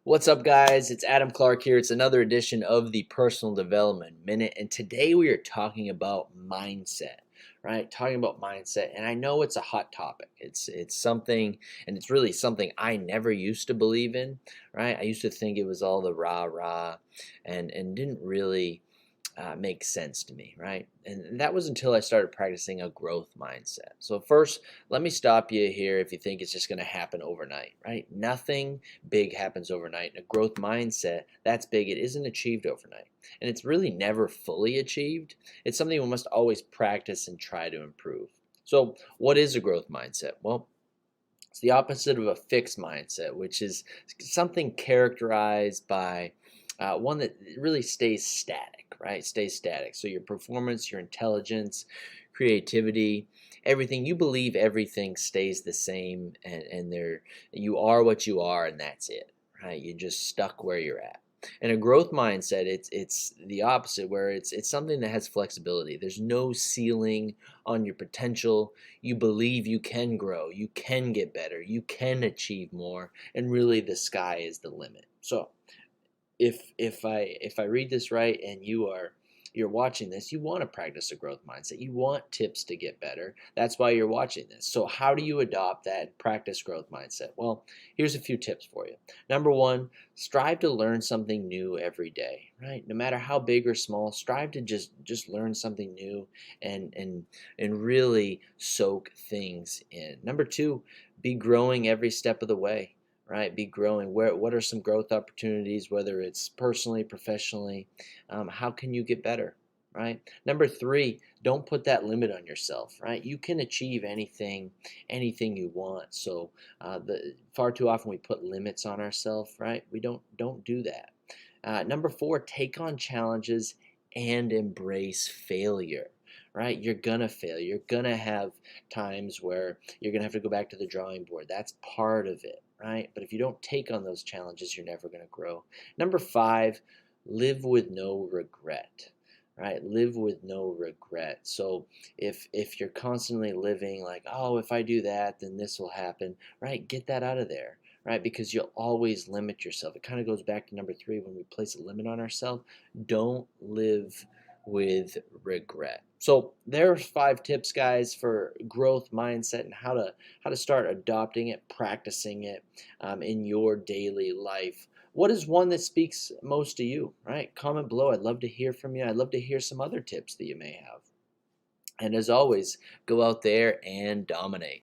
What's up, guys? It's Adam Clark here. It's another edition of the Personal Development Minute, and today we are talking about mindset, right? Talking about mindset, and I know it's a hot topic. It's something, and it's really something I never used to believe in, right? I used to think it was all the rah rah, and didn't really makes sense to me, right? And that was until I started practicing a growth mindset. So, first, let me stop you here if you think it's just going to happen overnight, right? Nothing big happens overnight. In a growth mindset, that's big. It isn't achieved overnight. And it's really never fully achieved. It's something we must always practice and try to improve. So, what is a growth mindset? Well, it's the opposite of a fixed mindset, which is something characterized by one that really stays static, right? Stays static. So your performance, your intelligence, creativity, everything, you believe everything stays the same, and you are what you are, and that's it, right? You're just stuck where you're at. And a growth mindset, it's the opposite, where it's something that has flexibility. There's no ceiling on your potential. You believe you can grow, you can get better, you can achieve more, and really the sky is the limit. So if I read this right and you're watching this, you want to practice a growth mindset. You want tips to get better. That's why you're watching this. So how do you adopt that and practice growth mindset? Well, here's a few tips for you. Number one, strive to learn something new every day, right? No matter how big or small, strive to just learn something new and really soak things in. Number two, be growing every step of the way, right? Be growing. What are some growth opportunities, whether it's personally, professionally? How can you get better, right? Number three, don't put that limit on yourself, right? You can achieve anything you want. So far too often we put limits on ourselves, right? We don't do that. Number four, take on challenges and embrace failure, right? You're gonna fail. You're gonna have times where you're gonna have to go back to the drawing board. That's part of it, right? But if you don't take on those challenges, you're never gonna grow. Number five, live with no regret, right? Live with no regret. So if you're constantly living like, oh, if I do that, then this will happen, right? Get that out of there, right? Because you'll always limit yourself. It kind of goes back to number three, when we place a limit on ourselves. Don't live with regret. So there's 5 tips, guys, for growth mindset and how to start adopting it, practicing it in your daily life. What is one that speaks most to you, right? Comment below. I'd love to hear from you. I'd love to hear some other tips that you may have. And as always, go out there and dominate.